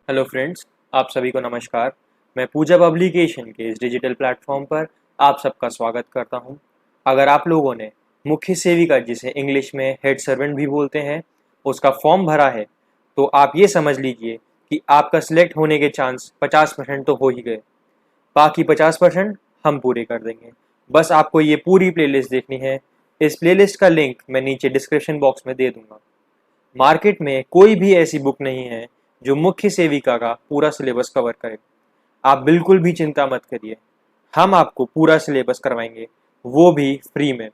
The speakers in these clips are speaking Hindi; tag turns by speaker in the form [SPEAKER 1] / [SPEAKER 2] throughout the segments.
[SPEAKER 1] हेलो फ्रेंड्स, आप सभी को नमस्कार। मैं पूजा पब्लिकेशन के इस डिजिटल प्लेटफॉर्म पर आप सबका स्वागत करता हूं। अगर आप लोगों ने मुख्य सेविका, जिसे इंग्लिश में हेड सर्वेंट भी बोलते हैं, उसका फॉर्म भरा है, तो आप ये समझ लीजिए कि आपका सिलेक्ट होने के चांस 50% तो हो ही गए। बाकी 50% हम पूरे कर देंगे। बस आपको ये पूरी प्लेलिस्ट देखनी है। इस प्लेलिस्ट का लिंक मैं नीचे डिस्क्रिप्शन बॉक्स में दे दूंगा। मार्केट में कोई भी ऐसी बुक नहीं है जो मुख्य सेविका का पूरा सिलेबस कवर करे। आप बिल्कुल भी चिंता मत करिए, हम आपको पूरा सिलेबस करवाएंगे, वो भी फ्री में।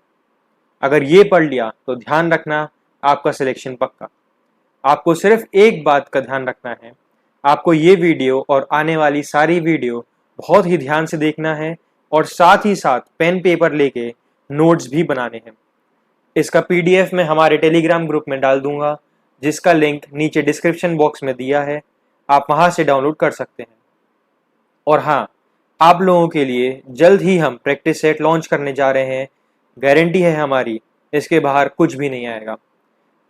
[SPEAKER 1] अगर ये पढ़ लिया तो ध्यान रखना, आपका सिलेक्शन पक्का। आपको सिर्फ एक बात का ध्यान रखना है, आपको ये वीडियो और आने वाली सारी वीडियो बहुत ही ध्यान से देखना है और साथ ही साथ पेन पेपर लेके नोट्स भी बनाने हैं। इसका पीडीएफ मैं हमारे टेलीग्राम ग्रुप में डाल दूंगा, जिसका लिंक नीचे डिस्क्रिप्शन बॉक्स में दिया है। आप वहां से डाउनलोड कर सकते हैं। और हाँ, आप लोगों के लिए जल्द ही हम प्रैक्टिस सेट लॉन्च करने जा रहे हैं। गारंटी है हमारी, इसके बाहर कुछ भी नहीं आएगा।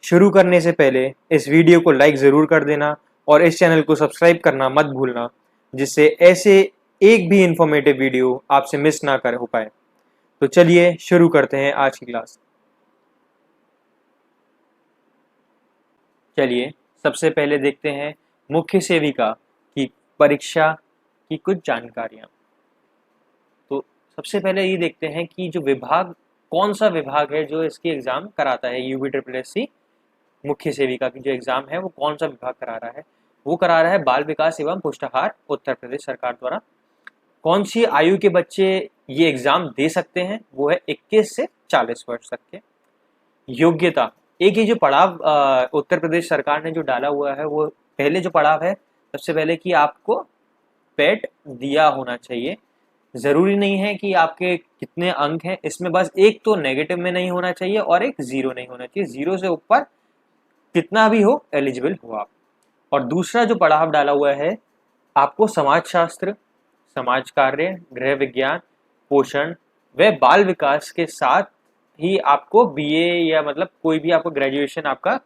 [SPEAKER 1] शुरू करने से पहले इस वीडियो को लाइक ज़रूर कर देना और इस चैनल को सब्सक्राइब करना मत भूलना, जिससे ऐसे एक भी इंफॉर्मेटिव वीडियो आपसे मिस ना कर हो पाए। तो चलिए शुरू करते हैं आज की क्लास। चलिए सबसे पहले देखते हैं मुख्य सेविका की परीक्षा की कुछ जानकारियां। तो सबसे पहले ये देखते हैं कि जो विभाग, कौन सा विभाग है जो इसकी एग्जाम कराता है। यूपी ट्रिपल एस सी मुख्य सेविका की जो एग्जाम है वो कौन सा विभाग करा रहा है? वो करा रहा है बाल विकास एवं पुष्टाहार, उत्तर प्रदेश सरकार द्वारा। कौन सी आयु के बच्चे ये एग्जाम दे सकते हैं? वो है 21 से 40 वर्ष तक के। योग्यता, एक ये जो पड़ाव उत्तर प्रदेश सरकार ने जो डाला हुआ है, वो पहले जो पड़ाव है, सबसे पहले कि आपको पेट दिया होना चाहिए। जरूरी नहीं है कि आपके कितने अंक हैं, इसमें बस एक तो नेगेटिव में नहीं होना चाहिए और एक जीरो नहीं होना चाहिए। जीरो से ऊपर कितना भी हो, एलिजिबल हो आप। और दूसरा जो पड़ाव डाला हुआ है, आपको समाजशास्त्र, समाज कार्य, गृह विज्ञान, पोषण व बाल विकास के साथ ही आपको बीए या मतलब कोई भी आपको ग्रेजुएशन आपका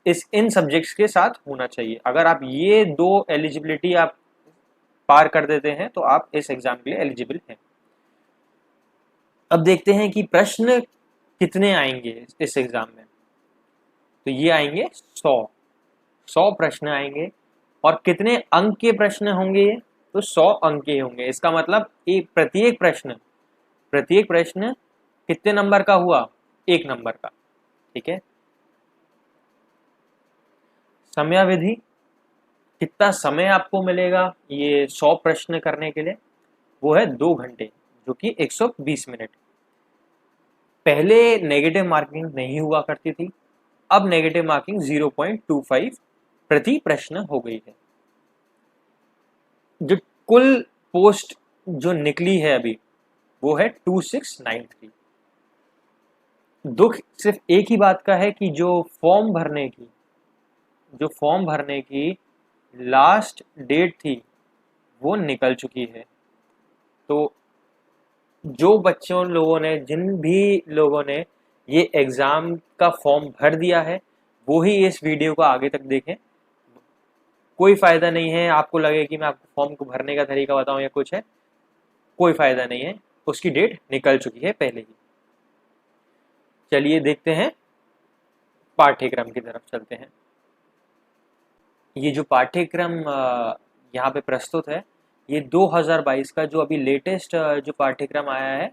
[SPEAKER 1] इन सब्जेक्ट्स के साथ होना चाहिए। अगर आप ये दो एलिजिबिलिटी आप पार कर देते हैं तो आप इस एग्जाम के लिए एलिजिबल हैं। अब देखते हैं कि प्रश्न कितने आएंगे इस एग्जाम में। तो ये आएंगे 100 प्रश्न आएंगे। और कितने अंक के प्रश्न होंगे ये? तो 100 अंक के होंगे। इसका मतलब एक प्रत्येक प्रश्न कितने नंबर का हुआ? 1 नंबर का। ठीक है। समयावधि, कितना समय आपको मिलेगा ये 100 प्रश्न करने के लिए? वो है 2 घंटे, जो कि 120 मिनट। पहले नेगेटिव मार्किंग नहीं हुआ करती थी, अब नेगेटिव मार्किंग 0.25 प्रति प्रश्न हो गई है। जो कुल पोस्ट जो निकली है अभी, वो है 2693। दुख सिर्फ एक ही बात का है कि जो फॉर्म भरने की लास्ट डेट थी वो निकल चुकी है। तो जिन भी लोगों ने ये एग्जाम का फॉर्म भर दिया है, वो ही इस वीडियो को आगे तक देखें। कोई फायदा नहीं है आपको लगे कि मैं आपको फॉर्म को भरने का तरीका बताऊं या कुछ है, कोई फायदा नहीं है, उसकी डेट निकल चुकी है पहले ही। चलिए देखते हैं, पाठ्यक्रम की तरफ चलते हैं। ये जो पाठ्यक्रम यहाँ पे प्रस्तुत है, ये 2022 का जो अभी लेटेस्ट जो पाठ्यक्रम आया है,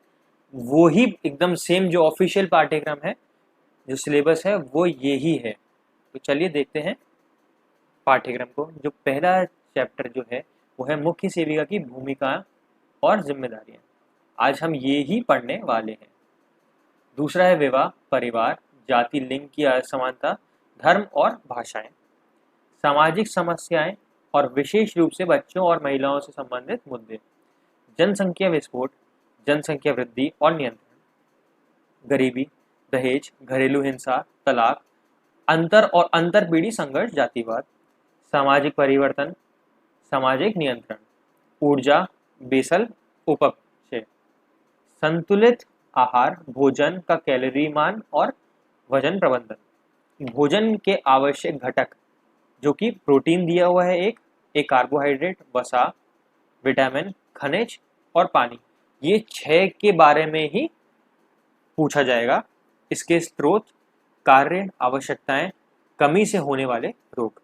[SPEAKER 1] वो ही एकदम सेम जो ऑफिशियल पाठ्यक्रम है, जो सिलेबस है वो यही है। तो चलिए देखते हैं पाठ्यक्रम को। जो पहला चैप्टर जो है वो है मुख्य सेविका की भूमिका और जिम्मेदारियां। आज हम ये ही पढ़ने वाले हैं। दूसरा है विवाह, परिवार, जाति, लिंग की असमानता, धर्म और भाषाएं, सामाजिक समस्याएं और विशेष रूप से बच्चों और महिलाओं से संबंधित मुद्दे, जनसंख्या विस्फोट, जनसंख्या वृद्धि और नियंत्रण, गरीबी, दहेज, घरेलू हिंसा, तलाक, अंतर और अंतरपीढ़ी संघर्ष, जातिवाद, सामाजिक परिवर्तन, सामाजिक नियंत्रण, ऊर्जा, बेसल उपक्षय, संतुलित आहार, भोजन का कैलोरी मान और वजन प्रबंधन, भोजन के आवश्यक घटक जो कि प्रोटीन दिया हुआ है एक, एक कार्बोहाइड्रेट, वसा, विटामिन, खनिज और पानी। ये 6 के बारे में ही पूछा जाएगा। इसके स्रोत, कार्य, आवश्यकताएं, कमी से होने वाले रोग,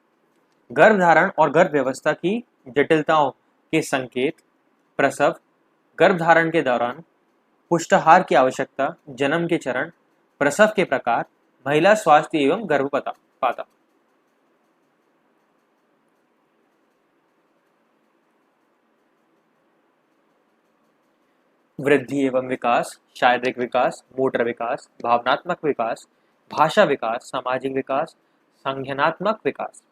[SPEAKER 1] गर्भधारण और गर्भ व्यवस्था की जटिलताओं के संकेत, प्रसव, गर्भधारण के दौरान, पुष्टाहार की आवश्यकता, जन्म के चरण, प्रसव के प्रकार, महिला स्वास्थ्य एवं गर्भपात। वृद्धि एवं विकास, शारीरिक विकास, मोटर विकास, भावनात्मक विकास, भाषा विकास, सामाजिक विकास, संज्ञानात्मक विकास,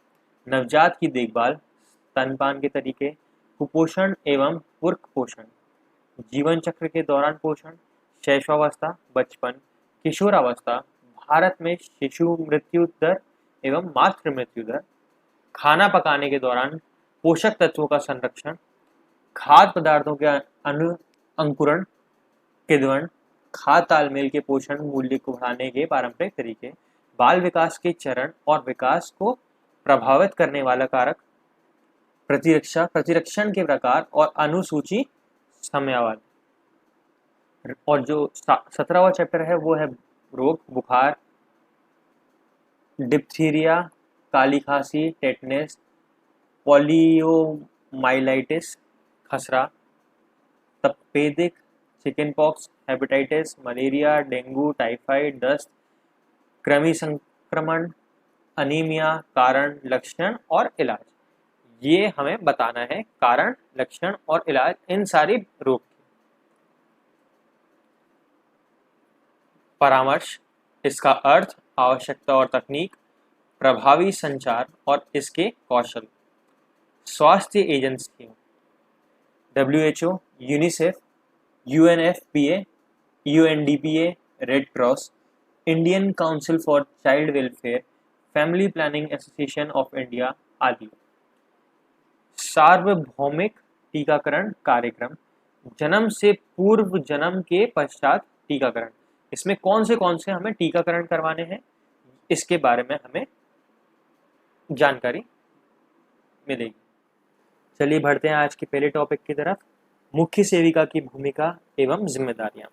[SPEAKER 1] नवजात की देखभाल, स्तनपान के तरीके, कुपोषण एवं पुरक पोषण, जीवन चक्र के दौरान पोषण, शैशवावस्था, बचपन, किशोरावस्था, भारत में शिशु मृत्यु दर एवं मातृ मृत्यु दर, खाना पकाने के दौरान पोषक तत्वों का संरक्षण, खाद्य पदार्थों के अंकुरण, किण्वन, खाद्य तालमेल के पोषण मूल्य को बढ़ाने के पारंपरिक तरीके, बाल विकास के चरण और विकास को प्रभावित करने वाला कारक, प्रतिरक्षण के प्रकार और अनुसूची समयावधि। और जो 17वां चैप्टर है वो है रोग, बुखार, डिप्थीरिया, काली खांसी, टेटनेस, पोलियोमाइलाइटिस, खसरा, तपेदिक, chicken pox, hepatitis, malaria, dengue, typhoid, दस्त, कृमि संक्रमण, अनीमिया, कारण, लक्षण और इलाज। ये हमें बताना है, कारण, लक्षण और इलाज इन सारी रोग की। परामर्श, इसका अर्थ, आवश्यकता और तकनीक, प्रभावी संचार और इसके कौशल। स्वास्थ्य एजेंसियों, WHO, UNICEF, UNFPA, UNDPA, red cross, Indian council for child welfare, family planning association of India आदि। सार्वभौमिक टीकाकरण कार्यक्रम, जन्म से पूर्व, जन्म के पश्चात टीकाकरण। इसमें कौन से हमें टीकाकरण करवाने हैं, इसके बारे में हमें जानकारी मिलेगी। चलिए बढ़ते हैं आज के पहले टॉपिक की तरफ, मुख्य सेविका की भूमिका एवं जिम्मेदारियां।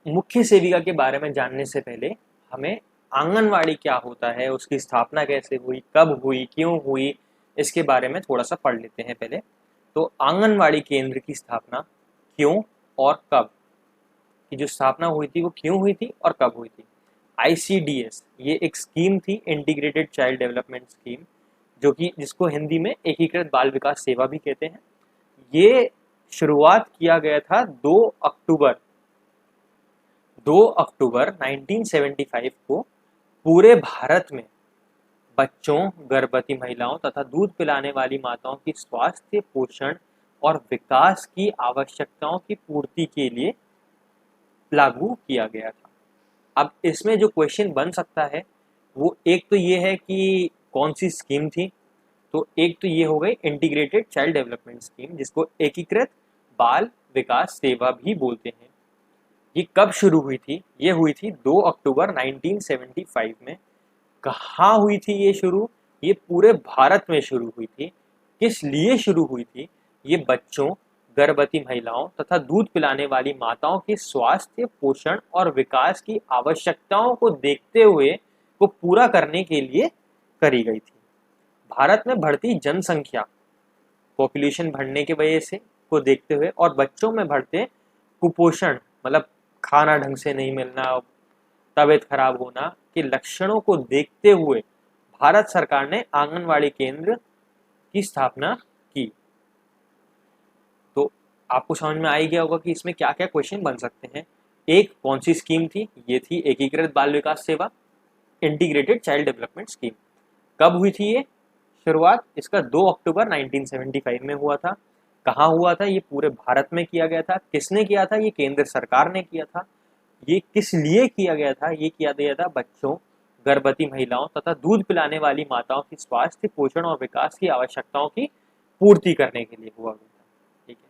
[SPEAKER 1] मुख्य सेविका के बारे में जानने से पहले हमें आंगनवाड़ी क्या होता है, उसकी स्थापना कैसे हुई, कब हुई, क्यों हुई, इसके बारे में थोड़ा सा पढ़ लेते हैं पहले। तो आंगनवाड़ी केंद्र की स्थापना क्यों और कब की जो स्थापना हुई थी वो क्यों हुई थी और कब हुई थी। ICDS ये एक स्कीम थी, इंटीग्रेटेड चाइल्ड डेवलपमेंट स्कीम, जो कि जिसको हिंदी में एकीकृत बाल विकास सेवा भी कहते हैं। ये शुरुआत किया गया था 2 अक्टूबर 1975 को पूरे भारत में बच्चों, गर्भवती महिलाओं तथा दूध पिलाने वाली माताओं की स्वास्थ्य, पोषण और विकास की आवश्यकताओं की पूर्ति के लिए लागू किया गया था। अब इसमें जो क्वेश्चन बन सकता है वो एक तो ये है कि कौन सी स्कीम थी, तो एक तो ये हो गई इंटीग्रेटेड चाइल्ड डेवलपमेंट स्कीम, जिसको एकीकृत बाल विकास सेवा भी बोलते हैं। ये कब शुरू हुई थी? ये हुई थी 2 अक्टूबर 1975 में। कहाँ हुई थी ये शुरू? ये पूरे भारत में शुरू हुई थी। किस लिए शुरू हुई थी? ये बच्चों, गर्भवती महिलाओं तथा दूध पिलाने वाली माताओं के स्वास्थ्य, पोषण और विकास की आवश्यकताओं को देखते हुए को पूरा करने के लिए करी गई थी। भारत में बढ़ती जनसंख्या, पॉपुलेशन बढ़ने की वजह से को देखते हुए और बच्चों में बढ़ते कुपोषण, मतलब खाना ढंग से नहीं मिलना, तबीयत खराब होना के लक्षणों को देखते हुए भारत सरकार ने आंगनवाड़ी केंद्र की स्थापना की। तो आपको समझ में आ ही गया होगा कि इसमें क्या क्या क्वेश्चन बन सकते हैं। एक, कौन सी स्कीम थी? ये थी एकीकृत बाल विकास सेवा, इंटीग्रेटेड चाइल्ड डेवलपमेंट स्कीम। कब हुई थी ये शुरुआत? इसका 2 अक्टूबर 1975 में हुआ था। कहाँ हुआ था? ये पूरे भारत में किया गया था। किसने किया था? ये केंद्र सरकार ने किया था। ये किस लिए किया गया था? ये किया गया था बच्चों, गर्भवती महिलाओं तथा दूध पिलाने वाली माताओं की स्वास्थ्य, पोषण और विकास की आवश्यकताओं की पूर्ति करने के लिए हुआ गया था। ठीक है,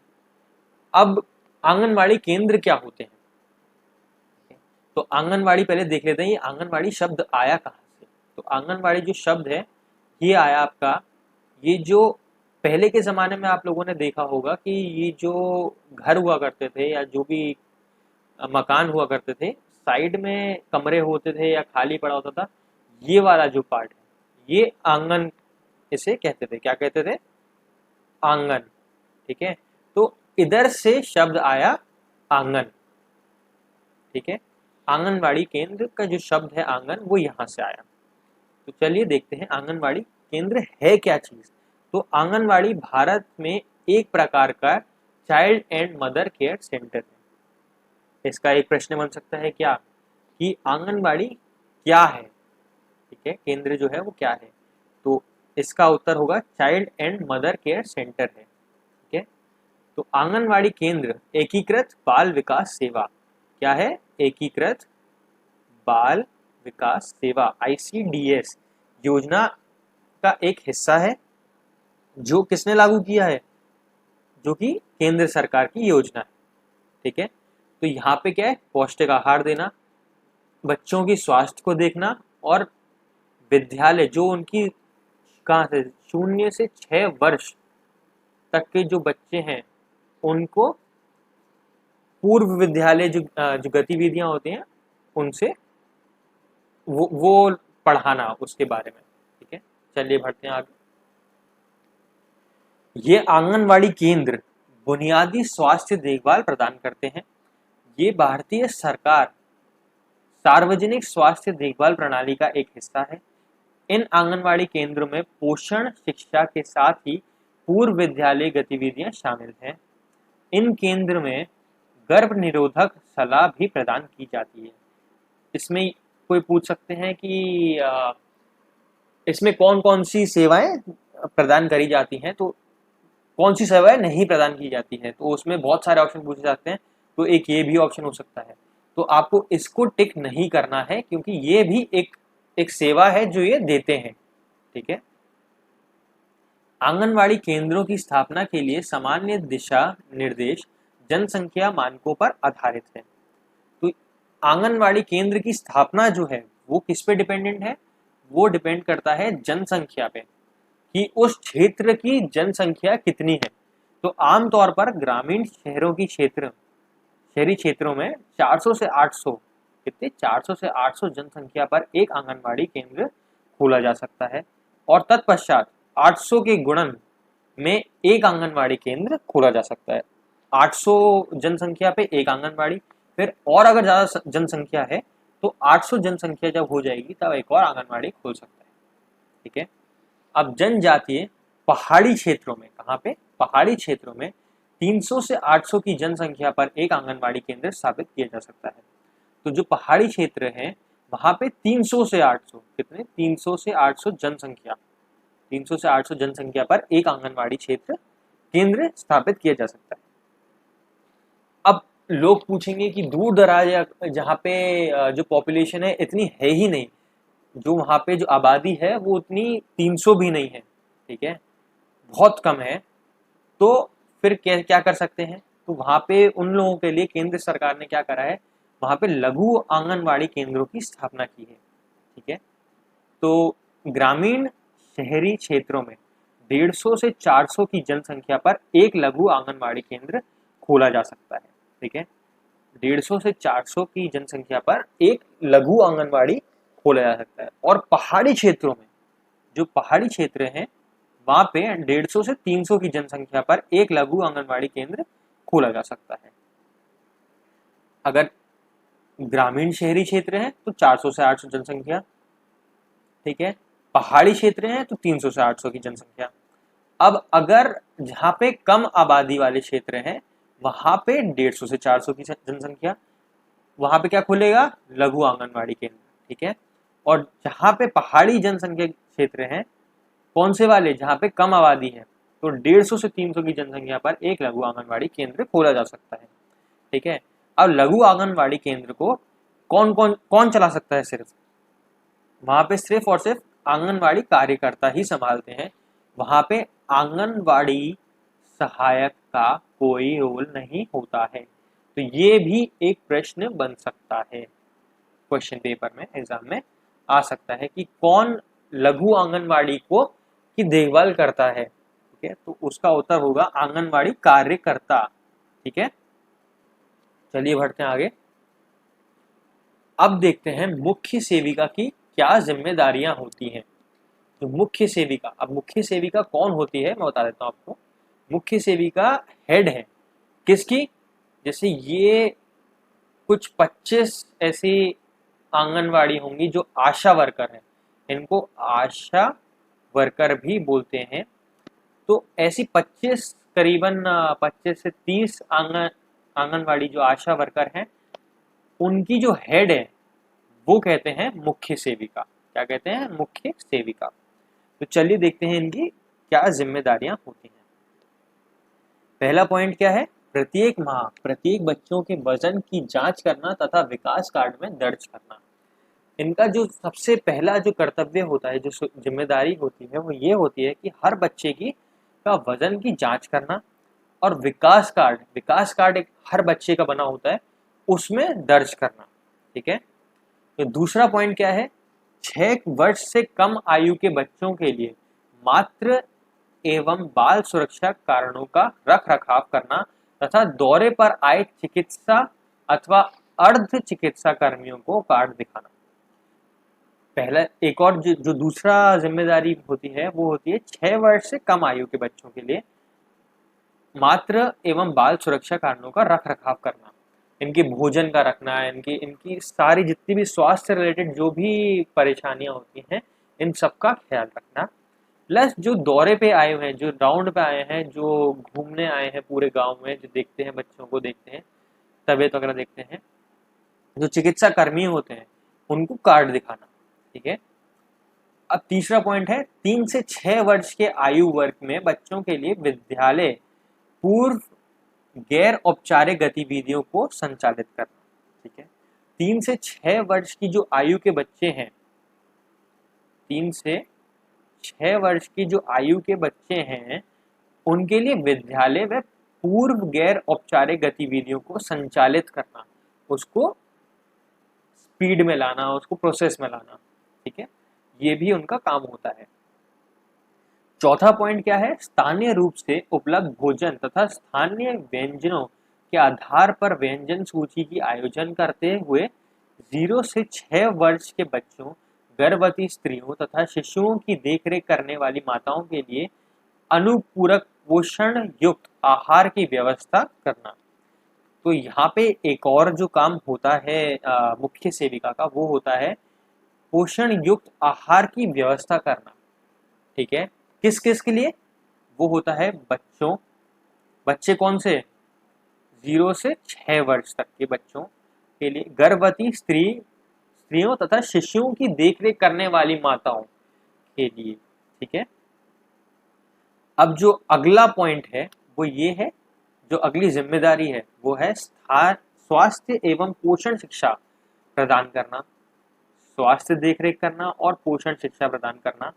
[SPEAKER 1] अब आंगनवाड़ी केंद्र क्या होते हैं? तो आंगनवाड़ी पहले देख लेते हैं, ये आंगनवाड़ी शब्द आया कहाँ से। तो आंगनवाड़ी जो शब्द है ये आया आपका, ये जो पहले के ज़माने में आप लोगों ने देखा होगा कि ये जो घर हुआ करते थे या जो भी मकान हुआ करते थे, साइड में कमरे होते थे या खाली पड़ा होता था, ये वाला जो पार्ट है ये आंगन इसे कहते थे। क्या कहते थे? आंगन। ठीक है, तो इधर से शब्द आया आंगन। ठीक है, आंगनवाड़ी केंद्र का जो शब्द है आंगन, वो यहाँ से आया। तो चलिए देखते हैं आंगनवाड़ी केंद्र है क्या चीज। तो आंगनवाड़ी भारत में एक प्रकार का child and mother care centre है। इसका एक प्रश्न बन सकता है क्या, कि आंगनवाड़ी क्या है? ठीक है, केंद्र जो है वो क्या है? तो इसका उत्तर होगा child and mother care centre है। ठीक है, तो आंगनवाड़ी केंद्र एकीकृत बाल विकास सेवा क्या है? एकीकृत बाल विकास सेवा ICDS योजना का एक हिस्सा है, जो किसने लागू किया है? जो कि केंद्र सरकार की योजना है। ठीक है, तो यहाँ पे क्या है? पौष्टिक आहार देना, बच्चों की स्वास्थ्य को देखना, और विद्यालय जो उनकी कहाँ से 0 से 6 वर्ष तक के जो बच्चे हैं उनको पूर्व विद्यालय जो गतिविधियां होती हैं उनसे वो पढ़ाना उसके बारे में। ठीक है, चलिए बढ़ते हैं आगे। ये आंगनवाड़ी केंद्र बुनियादी स्वास्थ्य देखभाल प्रदान करते हैं। ये भारतीय सरकार सार्वजनिक स्वास्थ्य देखभाल प्रणाली का एक हिस्सा है। इन आंगनवाड़ी केंद्रों में पोषण शिक्षा के साथ ही पूर्व विद्यालय गतिविधियां शामिल हैं। इन केंद्र में गर्भ निरोधक सलाह भी प्रदान की जाती है। इसमें कोई पूछ सकते हैं कि इसमें कौन कौन सी सेवाएं प्रदान करी जाती हैं, तो कौन सी सेवाएं नहीं प्रदान की जाती हैं, तो उसमें बहुत सारे ऑप्शन पूछे जाते हैं। तो एक ये भी ऑप्शन हो सकता है, तो आपको इसको टिक नहीं करना है क्योंकि ये भी एक सेवा है जो ये देते हैं। ठीक है, आंगनवाड़ी केंद्रों की स्थापना के लिए सामान्य दिशा निर्देश जनसंख्या मानकों पर आधारित है। तो आंगनवाड़ी केंद्र की स्थापना जो है वो किस पे डिपेंडेंट है? वो डिपेंड करता है जनसंख्या पे, कि उस क्षेत्र की जनसंख्या कितनी है। तो आमतौर पर ग्रामीण शहरी क्षेत्रों में 400 से 800 कितने 400 से 800 जनसंख्या पर एक आंगनवाड़ी केंद्र खोला जा सकता है, और तत्पश्चात 800 के गुणन में एक आंगनवाड़ी केंद्र खोला जा सकता है। 800 जनसंख्या पे एक आंगनवाड़ी, फिर और अगर ज्यादा जनसंख्या है तो 800 जनसंख्या जब हो जाएगी तब एक और आंगनवाड़ी खोल सकता है। ठीक है, अब जनजातीय पहाड़ी क्षेत्रों में, कहाँ पे? पहाड़ी क्षेत्रों में 300 से 800 की जनसंख्या पर एक आंगनवाड़ी केंद्र स्थापित किया जा सकता है। तो जो पहाड़ी क्षेत्र है वहां पे 300 से 800 कितने 300 से 800 जनसंख्या 300 से 800 जनसंख्या पर एक आंगनवाड़ी क्षेत्र केंद्र स्थापित किया जा सकता है। अब लोग पूछेंगे कि दूर दराज या जहाँ पे जो पॉपुलेशन है इतनी है ही नहीं, जो वहाँ पे जो आबादी है वो उतनी 300 भी नहीं है, ठीक है, बहुत कम है, तो फिर क्या क्या कर सकते हैं? तो वहाँ पे उन लोगों के लिए केंद्र सरकार ने क्या करा है, वहाँ पे लघु आंगनवाड़ी केंद्रों की स्थापना की है। ठीक है, तो ग्रामीण शहरी क्षेत्रों में 150 से 400 की जनसंख्या पर एक लघु आंगनवाड़ी केंद्र खोला जा सकता है। ठीक है, 150 से 400 की जनसंख्या पर एक लघु आंगनवाड़ी खोला जा सकता है। और पहाड़ी क्षेत्रों में, जो पहाड़ी क्षेत्र हैं वहां पे 150 से 300 की जनसंख्या पर एक लघु आंगनवाड़ी केंद्र खोला जा सकता है। अगर ग्रामीण शहरी क्षेत्र है तो 400 से 800 जनसंख्या, ठीक है, पहाड़ी क्षेत्र है तो 300 से 800 की जनसंख्या। अब अगर जहाँ पे कम आबादी वाले क्षेत्र हैं वहां पे 150 से 400 की जनसंख्या, वहां पे क्या खुलेगा? लघु आंगनवाड़ी केंद्र। ठीक है, और जहाँ पे पहाड़ी जनसंख्या क्षेत्र हैं, कौन से वाले? जहाँ पे कम आबादी है, तो 150 से 300 की जनसंख्या पर एक लघु आंगनवाड़ी केंद्र खोला जा सकता है। ठीक है, अब लघु आंगनवाड़ी केंद्र को कौन चला सकता है? सिर्फ वहां पे सिर्फ और सिर्फ आंगनवाड़ी कार्यकर्ता ही संभालते हैं। वहां पे आंगनवाड़ी सहायक का कोई रोल नहीं होता है। तो ये भी एक प्रश्न बन सकता है, क्वेश्चन पेपर में, एग्जाम में आ सकता है कि कौन लघु आंगनवाड़ी को की देखभाल करता है। ठीक है, तो उसका उत्तर होगा आंगनवाड़ी कार्यकर्ता। ठीक है, चलिए बढ़ते हैं आगे। अब देखते हैं मुख्य सेविका की क्या जिम्मेदारियां होती हैं। जो मुख्य सेविका, अब मुख्य सेविका कौन होती है मैं बता देता हूं आपको। मुख्य सेविका हेड है किसकी, जैसे ये कुछ 25 ऐसी आंगनवाड़ी होंगी जो आशा वर्कर है, इनको आशा वर्कर भी बोलते हैं। तो ऐसी 25 करीबन 25 से 30 आंगनवाड़ी जो आशा वर्कर हैं, उनकी जो हेड है वो कहते हैं मुख्य सेविका। क्या कहते हैं? मुख्य सेविका। तो चलिए देखते हैं इनकी क्या जिम्मेदारियां होती हैं। पहला पॉइंट क्या है? प्रत्येक माह प्रत्येक बच्चों के वजन की जांच करना तथा विकास कार्ड में दर्ज करना। इनका जो सबसे पहला जो कर्तव्य होता है, जो जिम्मेदारी होती है, वो ये होती है कि हर बच्चे की का वजन की जांच करना और विकास कार्ड एक हर बच्चे का बना होता है, उसमें दर्ज करना। ठीक है, तो दूसरा पॉइंट क्या है? 6 वर्ष से कम आयु के बच्चों के लिए मातृ एवं बाल सुरक्षा कारणों का रख रखाव करना तथा दौरे पर आए चिकित्सा अथवा अर्ध चिकित्सा कर्मियों को कार्ड दिखाना। पहला एक और जो दूसरा जिम्मेदारी होती है वो होती है 6 वर्ष से कम आयु के बच्चों के लिए मातृ एवं बाल सुरक्षा कारणों का रख रखाव करना, इनके भोजन का रखना, इनकी सारी जितनी भी स्वास्थ्य रिलेटेड जो भी परेशानियां होती हैं, इन सब का ख्याल रखना। प्लस जो दौरे पे आए हुए हैं, जो राउंड पे आए हैं, जो घूमने आए हैं पूरे गांव में, जो देखते हैं बच्चों को, देखते हैं तबीयत वगैरह देखते हैं, जो चिकित्सा कर्मी होते हैं, उनको कार्ड दिखाना। ठीक है, अब तीसरा पॉइंट है 3 से 6 वर्ष के आयु वर्ग में बच्चों के लिए विद्यालय पूर्व गैर औपचारिक गतिविधियों को संचालित करना। ठीक है, 3 से 6 वर्ष की जो आयु के बच्चे हैं, 3 से 6 वर्ष की जो आयु के बच्चे हैं, उनके लिए विद्यालय में पूर्व गैर औपचारिक गतिविधियों को संचालित करना, उसको स्पीड में लाना, उसको प्रोसेस में लाना। ठीक है, ये भी उनका काम होता है। चौथा पॉइंट क्या है? स्थानीय रूप से उपलब्ध भोजन तथा स्थानीय व्यंजनों के आधार पर व्यंजन सूची की आयोजन करते हुए 0 से 6 वर्ष के बच्चों, गर्भवती स्त्रियों तथा शिशुओं की देखरेख करने वाली माताओं के लिए अनुपूरक पोषण युक्त आहार की व्यवस्था करना। तो यहाँ पे एक और जो काम होता है मुख्य सेविका का, वो होता है पोषण युक्त आहार की व्यवस्था करना। ठीक है, किस किस के लिए? वो होता है बच्चों, बच्चे कौन से? 0 से 6 वर्ष तक के बच्चों के लिए, गर्भवती स्त्रियों तथा शिशुओं की देखरेख करने वाली माताओं के लिए। ठीक है, अब जो अगला पॉइंट है वो ये है, जो अगली जिम्मेदारी है वो है स्वास्थ्य एवं पोषण शिक्षा प्रदान करना, स्वास्थ्य देखरेख करना और पोषण शिक्षा प्रदान करना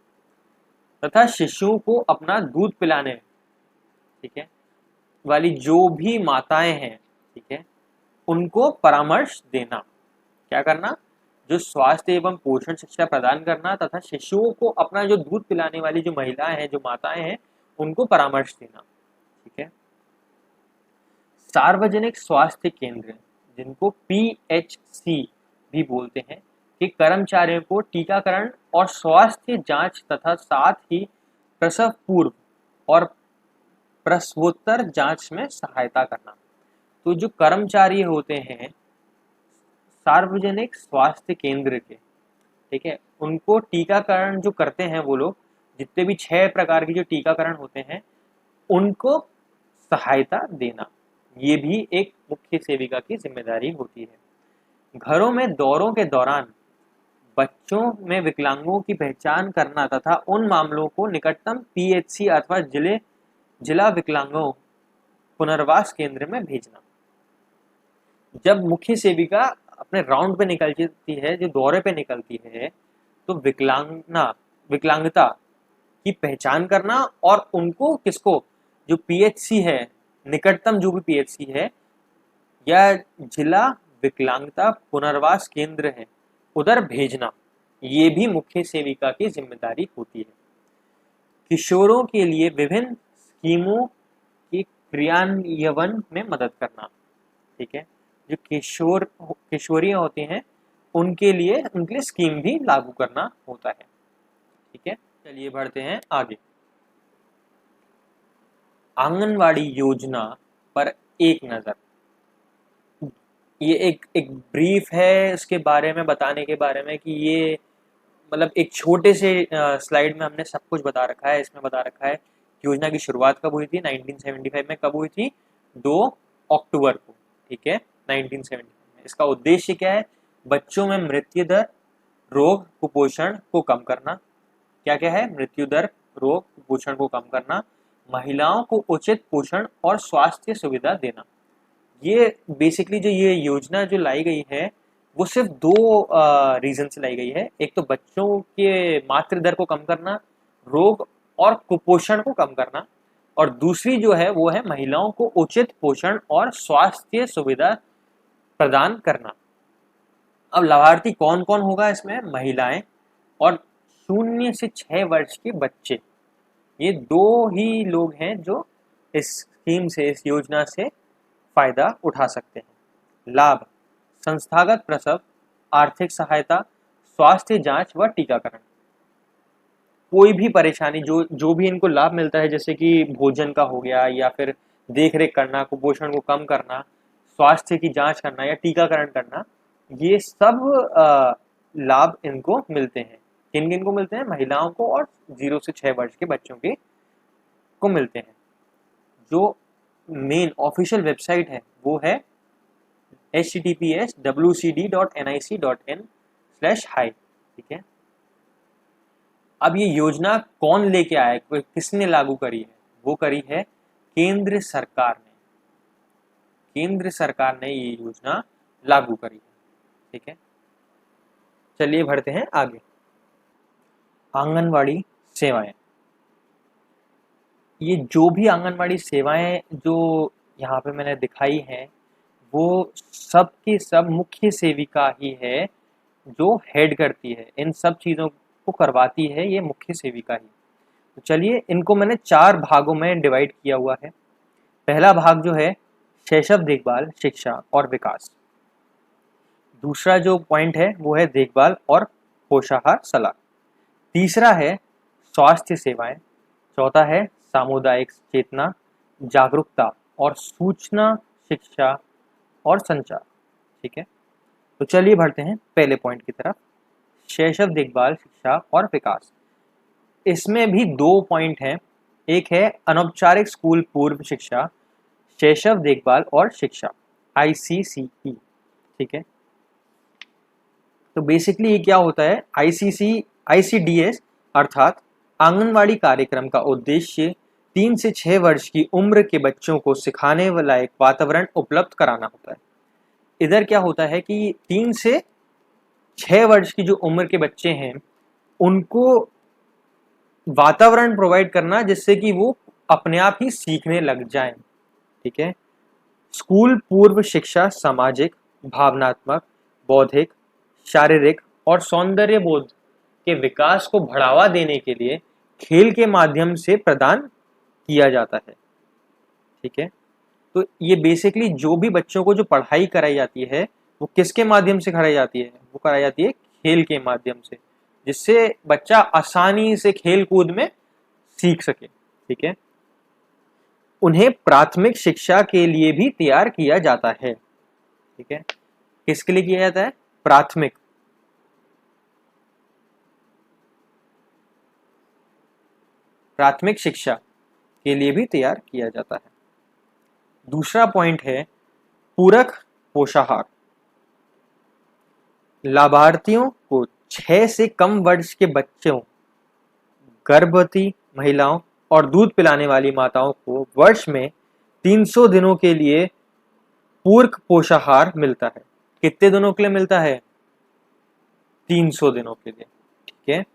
[SPEAKER 1] तथा शिशुओं को अपना दूध पिलाने, ठीक है, वाली जो भी माताएं हैं, ठीक है, उनको परामर्श देना। क्या करना? जो स्वास्थ्य एवं पोषण शिक्षा प्रदान करना तथा शिशुओं को अपना जो दूध पिलाने वाली जो महिलाएं हैं, जो माताएं हैं, उनको परामर्श देना। ठीक है, सार्वजनिक स्वास्थ्य केंद्र, जिनको PHC भी बोलते हैं, कि कर्मचारियों को टीकाकरण और स्वास्थ्य जांच तथा साथ ही प्रसव पूर्व और प्रसवोत्तर जांच में सहायता करना। तो जो कर्मचारी होते हैं सार्वजनिक स्वास्थ्य केंद्र के, ठीक है, उनको टीकाकरण जो करते हैं वो लोग, जितने भी 6 प्रकार के जो टीकाकरण होते हैं, उनको सहायता देना, ये भी एक मुख्य सेविका की जिम्मेदारी होती है। घरों में दौरों के दौरान बच्चों में विकलांगों की पहचान करना तथा उन मामलों को निकटतम PHC अथवा जिला विकलांगों पुनर्वास केंद्र में भेजना। जब मुख्य सेविका अपने राउंड पे निकलती है, जो दौरे पे निकलती है, तो विकलांगता की पहचान करना और उनको किसको, जो PHC है, निकटतम जो भी PHC है या जिला विकलांगता पुनर्वास केंद्र है, उधर भेजना। ये भी मुख्य सेविका की जिम्मेदारी होती है। किशोरों के लिए विभिन्न स्कीमों के क्रियान्वयन में मदद करना। ठीक है, जो किशोरियां होती हैं उनके लिए स्कीम भी लागू करना होता है। ठीक है, चलिए बढ़ते हैं आगे। आंगनवाड़ी योजना पर एक नजर। ये एक ब्रीफ है उसके बारे में, बताने के बारे में कि ये मतलब एक छोटे से स्लाइड में हमने सब कुछ बता रखा है। इसमें बता रखा है योजना की शुरुआत कब हुई थी, 1975 में कब हुई थी, 2 अक्टूबर को। ठीक है, 1975 में। इसका उद्देश्य क्या है, बच्चों में मृत्यु दर, रोग, कुपोषण को कम करना। क्या क्या है, मृत्यु दर, रोग, कुपोषण को कम करना, महिलाओं को उचित पोषण और स्वास्थ्य सुविधा देना। ये बेसिकली जो ये योजना जो लाई गई है वो सिर्फ 2 रीजन से लाई गई है। एक तो बच्चों के मातृ दर को कम करना, रोग और कुपोषण को कम करना, और दूसरी जो है वो है महिलाओं को उचित पोषण और स्वास्थ्य सुविधा प्रदान करना। अब लाभार्थी कौन कौन होगा इसमें, महिलाएं और 0 से 6 वर्ष के बच्चे। ये 2 ही लोग हैं जो इस स्कीम से, इस योजना से फायदा उठा सकते हैं। लाभ, संस्थागत प्रसव, आर्थिक सहायता, स्वास्थ्य जांच व टीकाकरण। कोई भी परेशानी जो भी इनको लाभ मिलता है, जैसे कि भोजन का हो गया, या फिर देख रेख करना, कुपोषण को कम करना, स्वास्थ्य की जांच करना या टीकाकरण करना, ये सब लाभ इनको मिलते हैं। किन किन को मिलते हैं, महिलाओं को और 0 से 6 वर्ष के बच्चों के को मिलते हैं। जो मेन ऑफिशियल वेबसाइट है वो है https://wcd.nic.in/hi। ठीक है, अब ये योजना कौन लेके आया, किसने लागू करी है, वो करी है केंद्र सरकार ने। केंद्र सरकार ने ये योजना लागू करी है। ठीक है, चलिए बढ़ते हैं आगे। आंगनवाड़ी सेवाएं। ये जो भी आंगनवाड़ी सेवाएं जो यहाँ पे मैंने दिखाई हैं वो सब की सब मुख्य सेविका ही है जो हेड करती है, इन सब चीज़ों को करवाती है ये मुख्य सेविका ही। तो चलिए इनको मैंने 4 भागों में डिवाइड किया हुआ है। पहला भाग जो है शैशव देखभाल, शिक्षा और विकास। दूसरा जो पॉइंट है वो है देखभाल और पोषाहार सलाह। तीसरा है स्वास्थ्य सेवाएं। चौथा है सामुदायिक चेतना, जागरूकता और सूचना, शिक्षा और संचार। ठीक है, तो चलिए बढ़ते हैं पहले पॉइंट की तरफ, शैशव देखभाल, शिक्षा और विकास। इसमें भी 2 पॉइंट हैं। एक है अनौपचारिक स्कूल पूर्व शिक्षा, शैशव देखभाल और शिक्षा, ICCE। ठीक है, तो बेसिकली ये क्या होता है, ICDS अर्थात आंगनवाड़ी कार्यक्रम का उद्देश्य 3 से 6 वर्ष की उम्र के बच्चों को सिखाने वाला एक वातावरण उपलब्ध कराना होता है। इधर क्या होता है कि 3 से 6 वर्ष की जो उम्र के बच्चे हैं उनको वातावरण प्रोवाइड करना जिससे कि वो अपने आप ही सीखने लग जाएं। ठीक है, स्कूल पूर्व शिक्षा सामाजिक, भावनात्मक, बौद्धिक, शारीरिक और सौंदर्य बोध के विकास को बढ़ावा देने के लिए खेल के माध्यम से प्रदान किया जाता है। ठीक है, तो ये बेसिकली जो भी बच्चों को जो पढ़ाई कराई जाती है वो किसके माध्यम से कराई जाती है, वो कराई जाती है खेल के माध्यम से, जिससे बच्चा आसानी से खेल कूद में सीख सके। ठीक है, उन्हें प्राथमिक शिक्षा के लिए भी तैयार किया जाता है। ठीक है, किसके लिए किया जाता है, प्राथमिक शिक्षा के लिए भी तैयार किया जाता है। दूसरा पॉइंट है पूरक पोषाहार। लाभार्थियों को 6 से कम वर्ष के बच्चों, गर्भवती महिलाओं और दूध पिलाने वाली माताओं को वर्ष में 300 दिनों के लिए पूरक पोषाहार मिलता है। कितने दिनों के लिए मिलता है, 300 दिनों के लिए। ठीक है,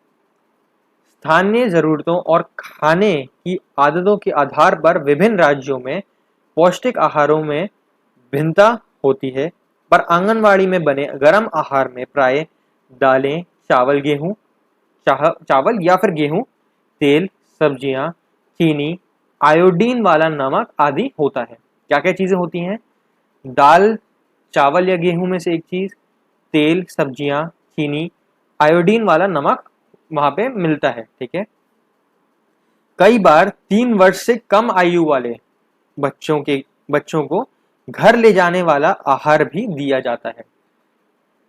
[SPEAKER 1] स्थानीय जरूरतों और खाने की आदतों के आधार पर विभिन्न राज्यों में पौष्टिक आहारों में भिन्नता होती है, पर आंगनवाड़ी में बने गर्म आहार में प्राय दालें, चावल गेहूं चावल या फिर गेहूं, तेल, सब्जियां, चीनी, आयोडीन वाला नमक आदि होता है। क्या क्या चीजें होती हैं? दाल, चावल या गेहूं में से एक चीज, तेल, सब्जियां, चीनी, आयोडीन वाला नमक वहां पे मिलता है। ठीक है। कई बार 3 वर्ष से कम आयु वाले बच्चों को घर ले जाने वाला आहार भी दिया जाता है।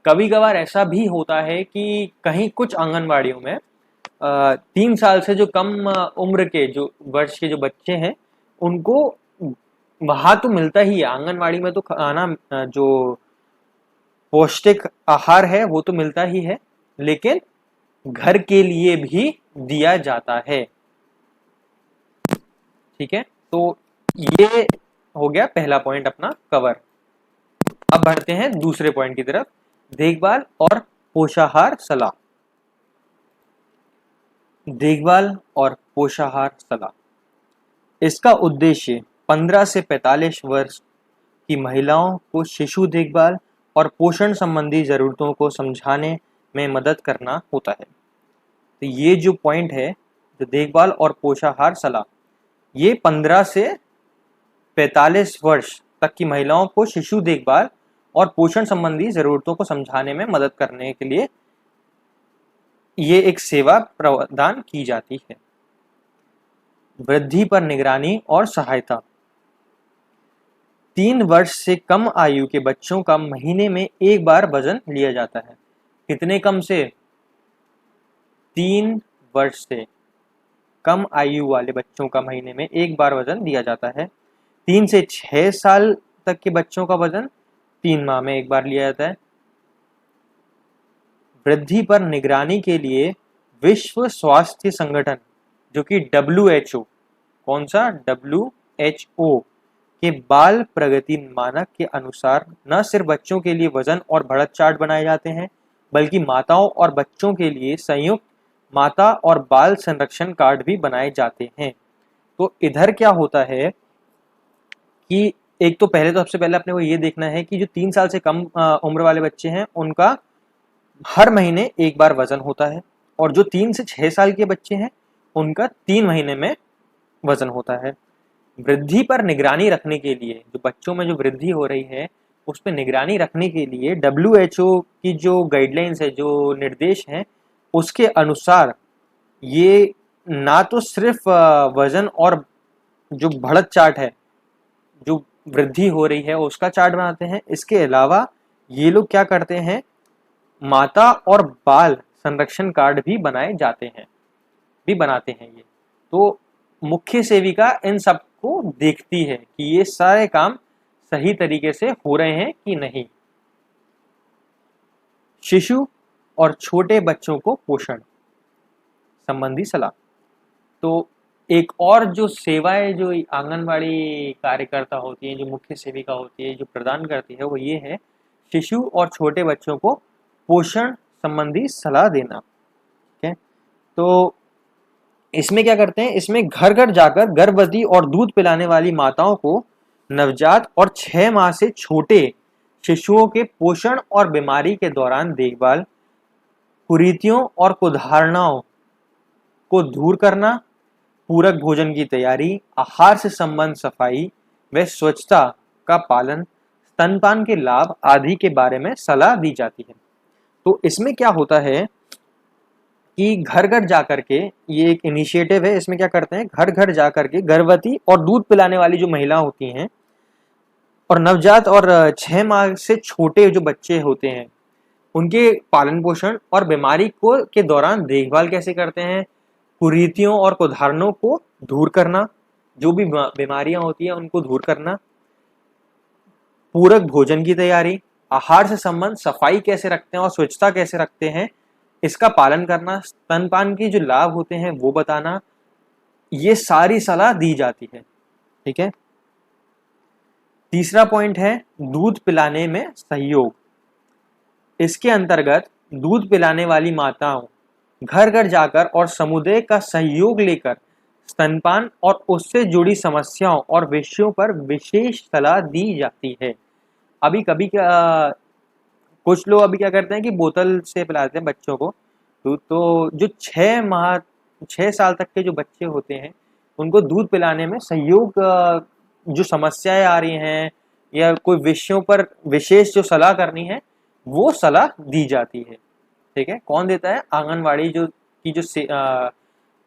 [SPEAKER 1] कभी कभार ऐसा भी होता है कि कहीं कुछ आंगनवाड़ियों में 3 साल से जो कम उम्र के जो वर्ष के जो बच्चे हैं उनको वहां तो मिलता ही है, आंगनवाड़ी में तो खाना जो पौष्टिक आहार है वो तो मिलता ही है, लेकिन घर के लिए भी दिया जाता है। ठीक है, तो ये हो गया पहला पॉइंट अपना कवर। अब बढ़ते हैं दूसरे पॉइंट की तरफ, देखभाल और पोषाहार सलाह। देखभाल और पोषाहार सलाह, इसका उद्देश्य 15 से 45 वर्ष की महिलाओं को शिशु देखभाल और पोषण संबंधी जरूरतों को समझाने में मदद करना होता है। तो ये जो पॉइंट है, जो देखभाल और पोषाहार सलाह, ये 15 से 45 वर्ष तक की महिलाओं को शिशु देखभाल और पोषण संबंधी जरूरतों को समझाने में मदद करने के लिए ये एक सेवा प्रदान की जाती है। वृद्धि पर निगरानी और सहायता। 3 वर्ष से कम आयु के बच्चों का महीने में एक बार वजन लिया जाता है। कितने कम से? 3 वर्ष से कम आयु वाले बच्चों का महीने में एक बार वजन दिया जाता है। 3 से 6 साल तक के बच्चों का वजन 3 माह में एक बार लिया जाता है। वृद्धि पर निगरानी के लिए विश्व स्वास्थ्य संगठन, जो कि WHO, कौन सा? WHO के बाल प्रगति मानक के अनुसार न सिर्फ बच्चों के लिए वजन और बढ़त चार्ट बनाए जाते हैं, बल्कि माताओं और बच्चों के लिए संयुक्त माता और बाल संरक्षण कार्ड भी बनाए जाते हैं। तो इधर क्या होता है कि एक तो सबसे पहले अपने को ये देखना है कि जो 3 साल से कम उम्र वाले बच्चे हैं उनका हर महीने एक बार वजन होता है, और जो 3 से 6 साल के बच्चे हैं उनका 3 महीने में वजन होता है। वृद्धि पर निगरानी रखने के लिए, जो बच्चों में जो वृद्धि हो रही है उस पर निगरानी रखने के लिए WHO की जो गाइडलाइंस है, जो निर्देश हैं, उसके अनुसार ये ना तो सिर्फ वजन और जो बढ़त चार्ट है, जो वृद्धि हो रही है उसका चार्ट बनाते हैं, इसके अलावा ये लोग क्या करते हैं, माता और बाल संरक्षण कार्ड भी बनाते हैं ये। तो मुख्य सेविका इन सब को देखती है कि ये सारे काम सही तरीके से हो रहे हैं कि नहीं। शिशु और छोटे बच्चों को पोषण संबंधी सलाह। तो एक और जो सेवाएं जो आंगनवाड़ी कार्यकर्ता होती है, जो मुख्य सेविका होती है, जो प्रदान करती है, वो ये है, शिशु और छोटे बच्चों को पोषण संबंधी सलाह देना। ठीक है, तो इसमें क्या करते हैं, इसमें घर घर जाकर गर्भवती और दूध पिलाने वाली माताओं को नवजात और 6 माह से छोटे शिशुओं के पोषण और बीमारी के दौरान देखभाल, कुरीतियों और कुधारणाओं को दूर करना, पूरक भोजन की तैयारी, आहार से संबंध सफाई व स्वच्छता का पालन, स्तनपान के लाभ आदि के बारे में सलाह दी जाती है। तो इसमें क्या होता है कि घर घर जाकर के, ये एक इनिशिएटिव है, इसमें क्या करते हैं, घर घर जाकर के गर्भवती और दूध पिलाने वाली जो महिला होती हैं और नवजात और 6 माह से छोटे जो बच्चे होते हैं उनके पालन पोषण और बीमारी को के दौरान देखभाल कैसे करते हैं, कुरीतियों और कुधारणों को दूर करना, जो भी बीमारियां होती हैं उनको दूर करना, पूरक भोजन की तैयारी, आहार से संबंध सफाई कैसे रखते हैं और स्वच्छता कैसे रखते हैं इसका पालन करना, स्तनपान के जो लाभ होते हैं वो बताना, ये सारी सलाह दी जाती है। ठीक है, तीसरा पॉइंट है दूध पिलाने में सहयोग। इसके अंतर्गत दूध पिलाने वाली माताओं घर घर जाकर और समुदाय का सहयोग लेकर स्तनपान और उससे जुड़ी समस्याओं और विषयों पर विशेष सलाह दी जाती है। अभी कभी कुछ लोग अभी क्या करते हैं कि बोतल से पिलाते हैं बच्चों को, दूध, तो जो 6 साल तक के जो बच्चे होते हैं उनको दूध पिलाने में सहयोग, जो समस्याएं आ रही हैं या कोई विषयों पर विशेष जो सलाह करनी है वो सलाह दी जाती है। ठीक है, कौन देता है? आंगनवाड़ी जो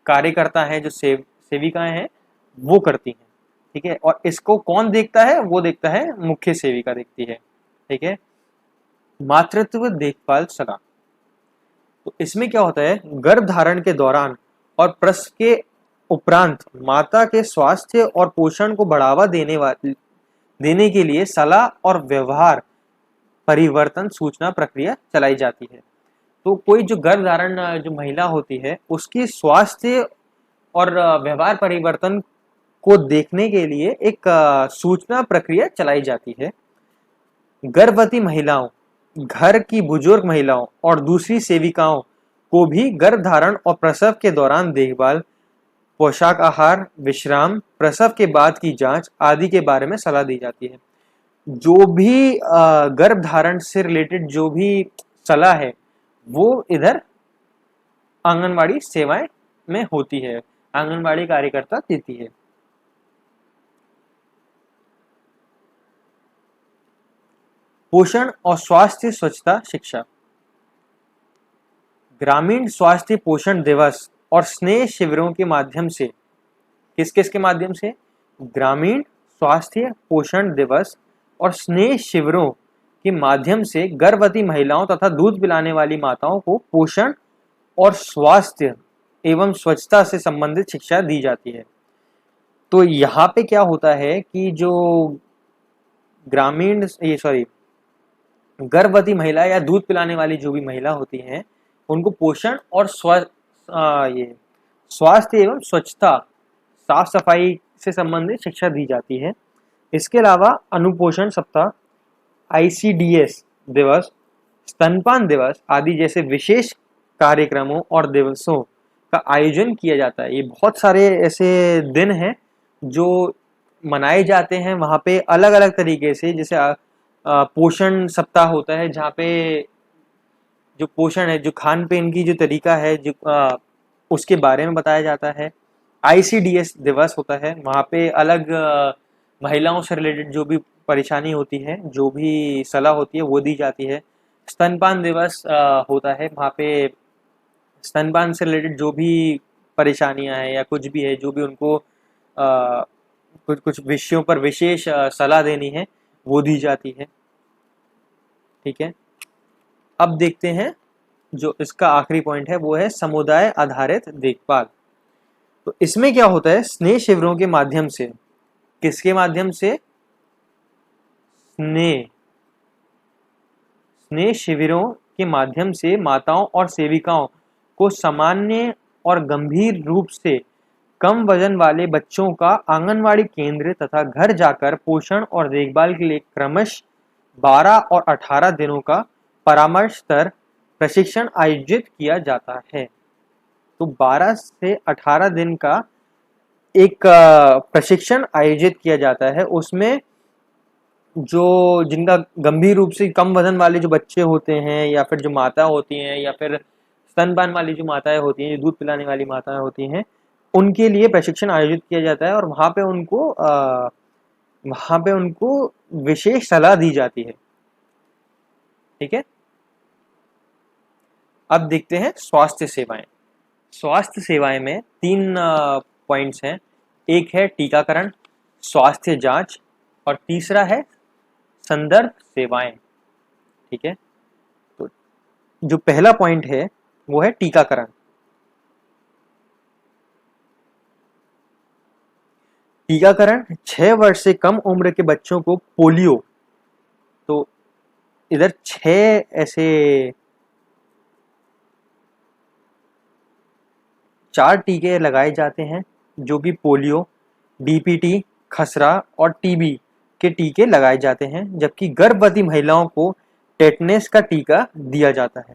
[SPEAKER 1] कार्यकर्ता है, जो सेविकाएं हैं वो करती हैं। ठीक है, और इसको कौन देखता है? वो देखता है मुख्य सेविका देखती है। ठीक है, मातृत्व देखभाल सलाह। तो इसमें क्या होता है, गर्भ धारण के दौरान और प्रसव के उपरांत माता के स्वास्थ्य और पोषण को बढ़ावा देने के लिए सलाह और व्यवहार परिवर्तन सूचना प्रक्रिया चलाई जाती है। तो कोई जो गर्भ धारण जो महिला होती है उसकी स्वास्थ्य और व्यवहार परिवर्तन को देखने के लिए एक सूचना प्रक्रिया चलाई जाती है। गर्भवती महिलाओं, घर की बुजुर्ग महिलाओं और दूसरी सेविकाओं को भी गर्भ धारण और प्रसव के दौरान देखभाल, पोशाक, आहार, विश्राम, प्रसव के बाद की जांच आदि के बारे में सलाह दी जाती है। जो भी गर्भ धारण से रिलेटेड जो भी सलाह है वो इधर आंगनवाड़ी सेवाएं में होती है, आंगनवाड़ी कार्यकर्ता देती है। पोषण और स्वास्थ्य स्वच्छता शिक्षा। ग्रामीण स्वास्थ्य पोषण दिवस और स्नेह शिविरों के माध्यम से, किस किस के माध्यम से? ग्रामीण स्वास्थ्य पोषण दिवस और स्नेह शिविरों के माध्यम से गर्भवती महिलाओं तथा दूध पिलाने वाली माताओं को पोषण और स्वास्थ्य एवं स्वच्छता से संबंधित शिक्षा दी जाती है। तो यहाँ पे क्या होता है कि जो गर्भवती महिला या दूध पिलाने वाली जो भी महिला होती हैं उनको पोषण और स्वास्थ्य एवं स्वच्छता, साफ सफाई से संबंधित शिक्षा दी जाती है। इसके अलावा अनुपोषण सप्ताह, ICDS दिवस, स्तनपान दिवस आदि जैसे विशेष कार्यक्रमों और दिवसों का आयोजन किया जाता है। ये बहुत सारे ऐसे दिन हैं जो मनाए जाते हैं वहाँ पे अलग अलग तरीके से। जैसे पोषण सप्ताह होता है जहाँ पे जो पोषण है, जो खान पीन की जो तरीका है, जो उसके बारे में बताया जाता है। ICDS दिवस होता है, वहाँ पे अलग महिलाओं से रिलेटेड जो भी परेशानी होती है, जो भी सलाह होती है वो दी जाती है। स्तनपान दिवस होता है, वहाँ पे स्तनपान से रिलेटेड जो भी परेशानियां हैं या कुछ भी है, जो भी उनको कुछ विषयों पर विशेष सलाह देनी है वो दी जाती है। ठीक है, अब देखते हैं जो इसका आखिरी पॉइंट है वो है समुदाय आधारित देखभाल। तो इसमें क्या होता है, स्नेह शिविरों के माध्यम से, किसके माध्यम से? स्नेह शिविरों के माध्यम से माताओं और सेविकाओं को सामान्य और गंभीर रूप से कम वजन वाले बच्चों का आंगनवाड़ी केंद्र तथा घर जाकर पोषण और देखभाल के लिए क्रमश 12 और 18 दिनों का परामर्शतर प्रशिक्षण आयोजित किया जाता है। तो 12 से 18 दिन का एक प्रशिक्षण आयोजित किया जाता है। उसमें जो जिनका गंभीर रूप से कम वजन वाले जो बच्चे होते हैं या फिर जो माता होती हैं या फिर स्तनपान वाली जो माताएं होती हैं, जो दूध पिलाने वाली माताएं होती हैं, उनके लिए प्रशिक्षण आयोजित किया जाता है और वहाँ पे उनको विशेष सलाह दी जाती है। ठीक है, अब देखते हैं स्वास्थ्य सेवाएं। स्वास्थ्य सेवाएं में 3 पॉइंट्स हैं। एक है टीकाकरण, स्वास्थ्य जांच और तीसरा है संदर्भ सेवाएं। ठीक है, तो जो पहला पॉइंट है वो है टीकाकरण। टीकाकरण 6 वर्ष से कम उम्र के बच्चों को पोलियो, तो इधर 6 ऐसे 4 टीके लगाए जाते हैं जो कि पोलियो, DPT, खसरा और TB के टीके लगाए जाते हैं। जबकि गर्भवती महिलाओं को टेटनेस का टीका दिया जाता है।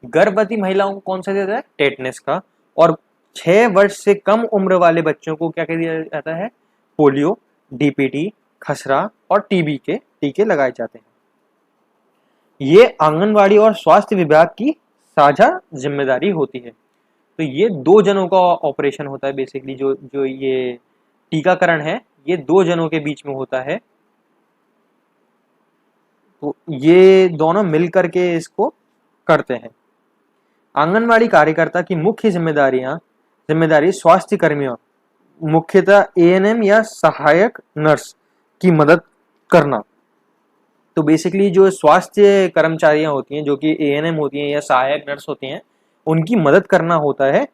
[SPEAKER 1] गर्भवती महिलाओं को कौन सा दिया जाता है? टेटनेस का। और 6 वर्ष से कम उम्र वाले बच्चों को क्या दिया जाता है? पोलियो, DPT, खसरा और TB के टीके लगाए जाते हैं। ये आंगनवाड़ी और स्वास्थ्य विभाग की साझा जिम्मेदारी होती है। तो ये 2 जनों का ऑपरेशन होता है बेसिकली, जो जो ये टीकाकरण है ये 2 जनों के बीच में होता है। तो ये दोनों मिल करके इसको करते हैं। आंगनवाड़ी कार्यकर्ता की मुख्य जिम्मेदारी स्वास्थ्य कर्मियों, मुख्यतः एएनएम या सहायक नर्स की मदद करना। तो बेसिकली जो स्वास्थ्य कर्मचारियां होती हैं, जो कि एएनएम होती हैं या सहायक नर्स होती हैं, उनकी मदद करना होता है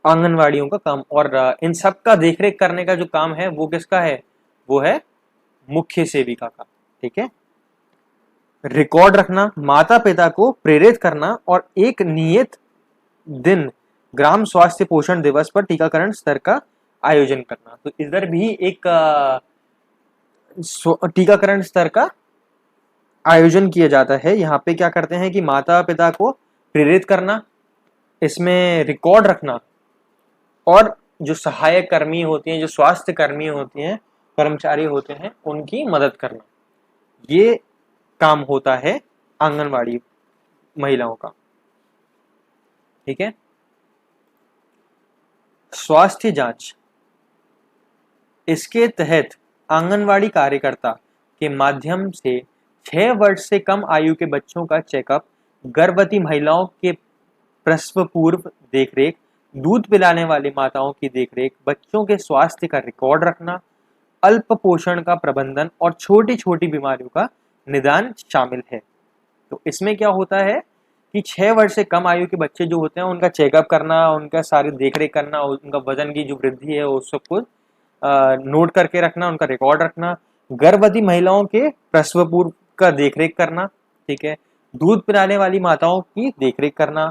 [SPEAKER 1] आंगनवाड़ियों का काम। और इन सब का देखरेख करने का जो काम है वो किसका है? वो है मुख्य सेविका का। ठीक है। रिकॉर्ड रखना, माता पिता को प्रेरित करना और एक नियत दिन ग्राम स्वास्थ्य पोषण दिवस पर टीकाकरण स्तर का आयोजन करना। तो इधर भी एक टीकाकरण स्तर का आयोजन किया जाता है। यहाँ पे क्या करते हैं कि माता पिता को प्रेरित करना, इसमें रिकॉर्ड रखना, और जो सहायक कर्मी होती हैं, जो स्वास्थ्य कर्मी होती हैं, कर्मचारी होते हैं, उनकी मदद करना, ये काम होता है आंगनवाड़ी महिलाओं का। ठीक है। स्वास्थ्य जांच, इसके तहत आंगनवाड़ी कार्यकर्ता के माध्यम से 6 वर्ष से कम आयु के बच्चों का चेकअप, गर्भवती महिलाओं के प्रसव पूर्व देखरेख, दूध पिलाने वाली माताओं की देखरेख, बच्चों के स्वास्थ्य का रिकॉर्ड रखना, अल्प पोषण का प्रबंधन और छोटी छोटी बीमारियों का निदान शामिल है। तो इसमें क्या होता है कि 6 वर्ष से कम आयु के बच्चे जो होते हैं उनका चेकअप करना, उनका सारी देखरेख करना, उनका वजन की जो वृद्धि है उस सबको नोट करके रखना, उनका रिकॉर्ड रखना, गर्भवती महिलाओं के प्रसव पूर्व का देखरेख करना। ठीक है। दूध पिलाने वाली माताओं की देखरेख करना,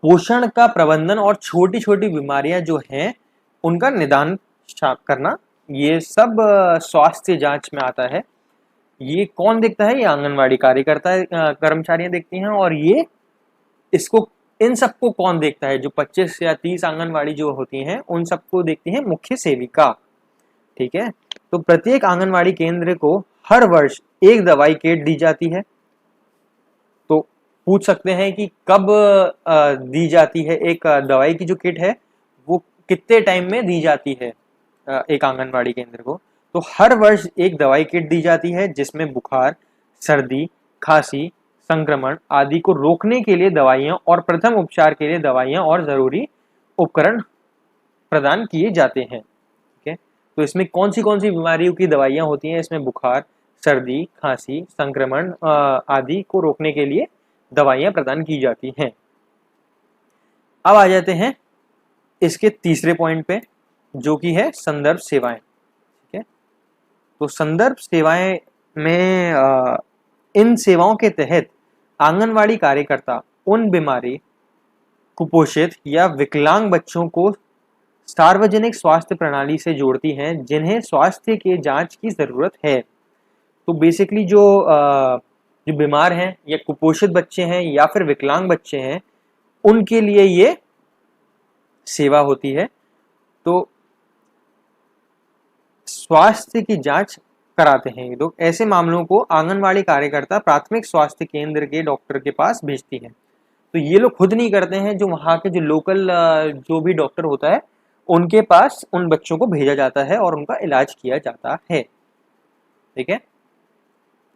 [SPEAKER 1] पोषण का प्रबंधन और छोटी छोटी बीमारियां जो हैं उनका निदान करना, ये सब स्वास्थ्य जांच में आता है। ये कौन देखता है? ये आंगनवाड़ी कार्यकर्ता कर्मचारियां देखती हैं। और ये इसको इन सबको कौन देखता है? जो 25 या 30 आंगनवाड़ी जो होती हैं उन सबको देखती है मुख्य सेविका। ठीक है। तो प्रत्येक आंगनवाड़ी केंद्र को हर वर्ष एक दवाई किट दी जाती है। तो पूछ सकते हैं कि कब दी जाती है एक दवाई की जो किट है, वो कितने टाइम में दी जाती है एक आंगनवाड़ी केंद्र को? तो हर वर्ष एक दवाई किट दी जाती है जिसमें बुखार, सर्दी, खांसी, संक्रमण आदि को रोकने के लिए दवाइयां और प्रथम उपचार के लिए दवाइयां और जरूरी उपकरण प्रदान किए जाते हैं। ठीक है। तो इसमें कौन सी बीमारियों की दवाइयां होती हैं? इसमें बुखार, सर्दी, खांसी, संक्रमण आदि को रोकने के लिए दवाइयां प्रदान की जाती हैं। अब आ जाते हैं इसके तीसरे पॉइंट पे, जो कि है संदर्भ सेवाएं। ठीक है। तो संदर्भ सेवाएं में इन सेवाओं के तहत आंगनवाड़ी कार्यकर्ता उन बीमारी, कुपोषित या विकलांग बच्चों को सार्वजनिक स्वास्थ्य प्रणाली से जोड़ती हैं जिन्हें स्वास्थ्य के जांच की जरूरत है। तो बेसिकली जो बीमार हैं या कुपोषित बच्चे हैं या फिर विकलांग बच्चे हैं, उनके लिए ये सेवा होती है। तो स्वास्थ्य की जांच कराते हैं ये लोग। ऐसे मामलों को आंगनवाड़ी कार्यकर्ता प्राथमिक स्वास्थ्य केंद्र के डॉक्टर के पास भेजती है। तो ये लोग खुद नहीं करते हैं, जो वहाँ के जो लोकल जो भी डॉक्टर होता है उनके पास उन बच्चों को भेजा जाता है और उनका इलाज किया जाता है। ठीक है।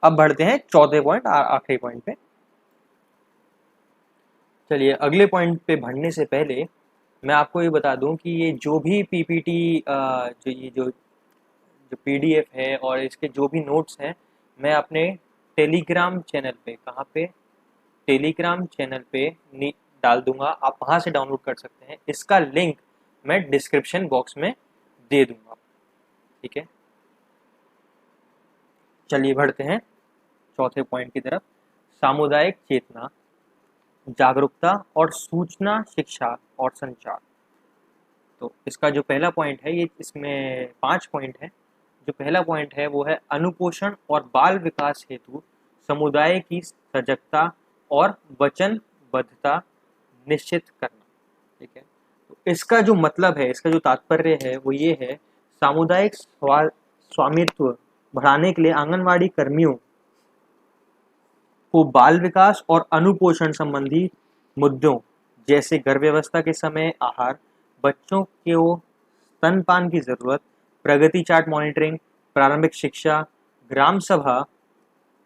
[SPEAKER 1] अब बढ़ते हैं चौथे पॉइंट, आखिरी पॉइंट पे। चलिए, अगले पॉइंट पे बढ़ने से पहले मैं आपको ये बता दूं कि ये जो भी पीपीटी जो पीडीएफ है और इसके जो भी नोट्स हैं, मैं अपने टेलीग्राम चैनल पे, कहाँ पे? टेलीग्राम चैनल पे डाल दूंगा, आप वहाँ से डाउनलोड कर सकते हैं। इसका लिंक मैं डिस्क्रिप्शन बॉक्स में दे दूंगा। ठीक है। चलिए बढ़ते हैं चौथे पॉइंट की तरफ। सामुदायिक चेतना, जागरूकता और सूचना, शिक्षा और संचार। तो इसका जो पहला पॉइंट है, ये इसमें 5 पॉइंट है। जो पहला पॉइंट है वो है अनुपोषण और बाल विकास हेतु समुदाय की सजगता और वचनबद्धता निश्चित करना। ठीक है। तो इसका जो मतलब है, इसका जो तात्पर्य है वो ये है, सामुदायिक स्वामित्व बढ़ाने के लिए आंगनवाड़ी कर्मियों को बाल विकास और अनुपोषण संबंधी मुद्दों जैसे गर्भ व्यवस्था के समय आहार, बच्चों को स्तनपान की जरूरत, प्रगति चार्ट मॉनिटरिंग, प्रारंभिक शिक्षा, ग्राम सभा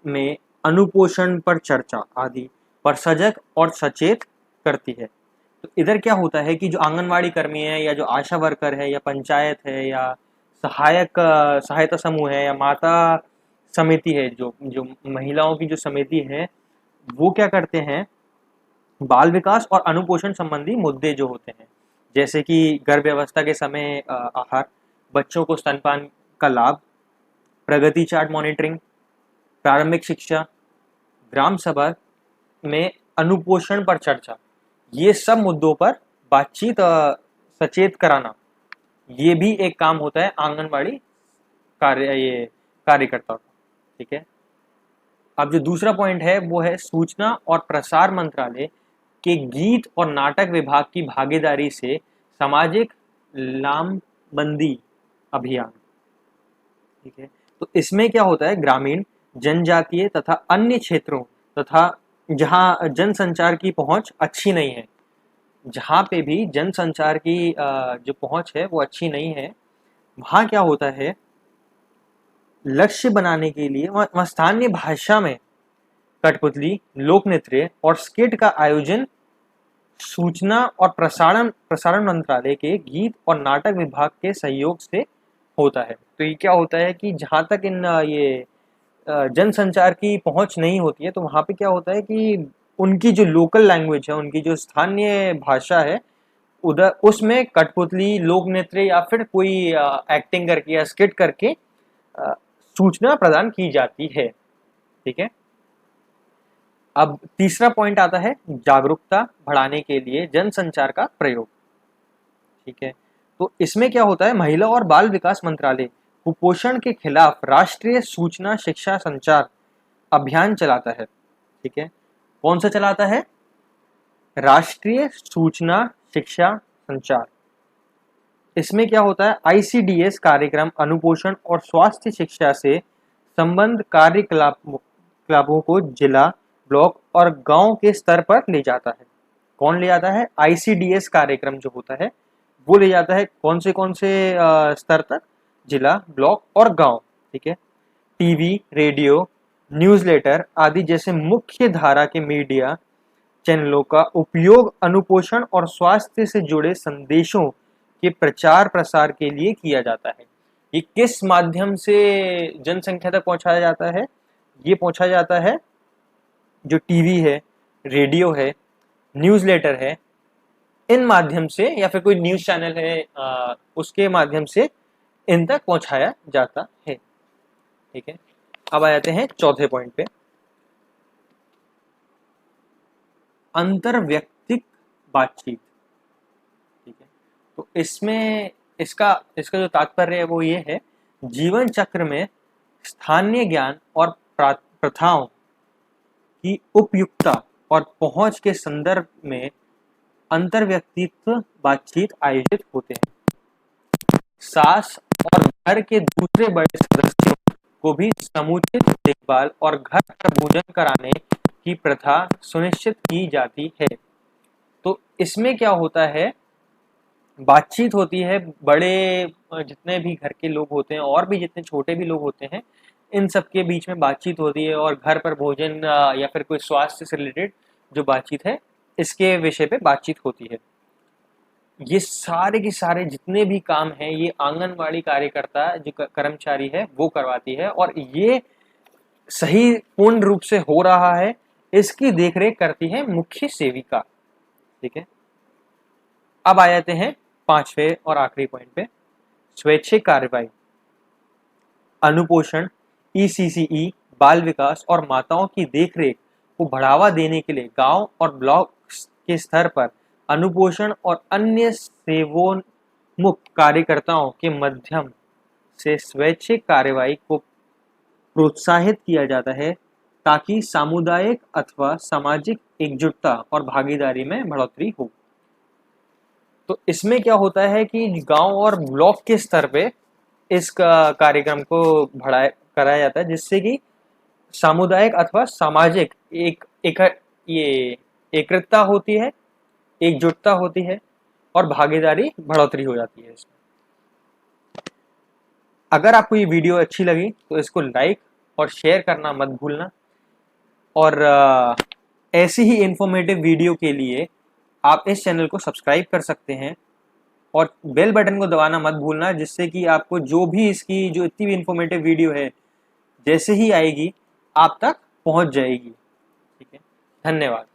[SPEAKER 1] में अनुपोषण पर चर्चा आदि पर सजग और सचेत करती है। तो इधर क्या होता है कि जो आंगनवाड़ी कर्मी है या जो आशा वर्कर है या पंचायत है या सहायता समूह है या माता समिति है, जो जो महिलाओं की जो समिति है, वो क्या करते हैं, बाल विकास और अनुपोषण संबंधी मुद्दे जो होते हैं जैसे कि गर्भ व्यवस्था के समय आहार, बच्चों को स्तनपान का लाभ, प्रगति चार्ट मॉनिटरिंग, प्रारंभिक शिक्षा, ग्राम सभा में अनुपोषण पर चर्चा, ये सब मुद्दों पर बातचीत सचेत कराना, ये भी एक काम होता है आंगनवाड़ी कार्यकर्ता का। ठीक है। अब जो दूसरा पॉइंट है वो है सूचना और प्रसार मंत्रालय के गीत और नाटक विभाग की भागीदारी से सामाजिक लामबंदी अभियान। ठीक है। तो इसमें क्या होता है, ग्रामीण, जनजातीय तथा अन्य क्षेत्रों तथा जहां जनसंचार की पहुंच अच्छी नहीं है, जहां पे भी जनसंचार की जो पहुंच है वो अच्छी नहीं है, वहां क्या होता है, लक्ष्य बनाने के लिए वहां स्थानीय भाषा में कठपुतली, लोक नृत्य और स्किट का आयोजन सूचना और प्रसारण मंत्रालय के गीत और नाटक विभाग के सहयोग से होता है। तो ये क्या होता है कि जहाँ तक इन ये जनसंचार की पहुंच नहीं होती है, तो वहाँ पे क्या होता है कि उनकी जो लोकल लैंग्वेज है, उनकी जो स्थानीय भाषा है, उधर उसमें कठपुतली, लोक नृत्य या फिर कोई एक्टिंग करके या स्किट करके सूचना प्रदान की जाती है। ठीक है। अब तीसरा पॉइंट आता है जागरूकता बढ़ाने के लिए जनसंचार का प्रयोग। ठीक है। तो इसमें क्या होता है, महिला और बाल विकास मंत्रालय कुपोषण के खिलाफ राष्ट्रीय सूचना शिक्षा संचार अभियान चलाता है। ठीक है। कौन सा चलाता है, राष्ट्रीय सूचना शिक्षा संचार। इसमें क्या होता है, ICDS कार्यक्रम अनुपोषण और स्वास्थ्य शिक्षा से संबंध कार्यकलापों को जिला, ब्लॉक और गांव के स्तर पर ले जाता है। कौन ले जाता है, ICDS कार्यक्रम जो होता है वो ले जाता है कौन से स्तर तक, जिला, ब्लॉक और गांव। ठीक है। टीवी, रेडियो, न्यूज़लेटर आदि जैसे मुख्य धारा के मीडिया चैनलों का उपयोग अनुपोषण और स्वास्थ्य से जुड़े संदेशों के प्रचार प्रसार के लिए किया जाता है। ये किस माध्यम से जनसंख्या तक पहुंचाया जाता है, ये पहुंचाया जाता है जो टीवी है, रेडियो है, न्यूज़लेटर है, इन माध्यम से, या फिर कोई न्यूज़ चैनल है उसके माध्यम से इन तक पहुंचाया जाता है। ठीक है। अब आ जाते हैं चौथे पॉइंट पे, अंतरव्यक्तिक बातचीत। ठीक है। तो इसमें इसका जो तात्पर्य है वो ये है, जीवन चक्र में स्थानीय ज्ञान और प्रथाओं की उपयुक्तता और पहुंच के संदर्भ में अंतरव्यक्तित्व बातचीत आयोजित होते हैं। सास और घर के दूसरे बड़े सदस्यों को भी समुचित देखभाल और घर का भोजन कराने की प्रथा सुनिश्चित की जाती है। तो इसमें क्या होता है, बातचीत होती है, बड़े जितने भी घर के लोग होते हैं और भी जितने छोटे भी लोग होते हैं, इन सब के बीच में बातचीत होती है और घर पर भोजन या फिर कोई स्वास्थ्य से रिलेटेड जो बातचीत है, इसके विषय पे बातचीत होती है। ये सारे के सारे जितने भी काम हैं, ये आंगनवाड़ी कार्यकर्ता जो कर्मचारी है वो करवाती है, और ये सही पूर्ण रूप से हो रहा है इसकी देखरेख करती है मुख्य सेविका। ठीक है। अब आ जाते हैं पांचवे और आखिरी पॉइंट पे, स्वैच्छिक कार्रवाई। अनुपोषण, ECCE, बाल विकास और माताओं की देखरेख को बढ़ावा देने के लिए गांव और ब्लॉक के स्तर पर अनुपोषण और अन्य सेवोन्मुख कार्यकर्ताओं के माध्यम से स्वैच्छिक कार्रवाई को प्रोत्साहित किया जाता है, ताकि सामुदायिक अथवा सामाजिक एकजुटता और भागीदारी में बढ़ोतरी हो। तो इसमें क्या होता है कि गांव और ब्लॉक के स्तर पे इस कार्यक्रम को कराया जाता है, जिससे कि सामुदायिक अथवा सामाजिक ये एकता होती है, एकजुटता होती है और भागीदारी बढ़ोतरी हो जाती है इसमें। अगर आपको ये वीडियो अच्छी लगी तो इसको लाइक और शेयर करना मत भूलना, और ऐसी ही इंफॉर्मेटिव वीडियो के लिए आप इस चैनल को सब्सक्राइब कर सकते हैं और बेल बटन को दबाना मत भूलना, जिससे कि आपको जो भी इसकी जो इतनी भी इंफॉर्मेटिव वीडियो है जैसे ही आएगी आप तक पहुंच जाएगी। ठीक है, धन्यवाद।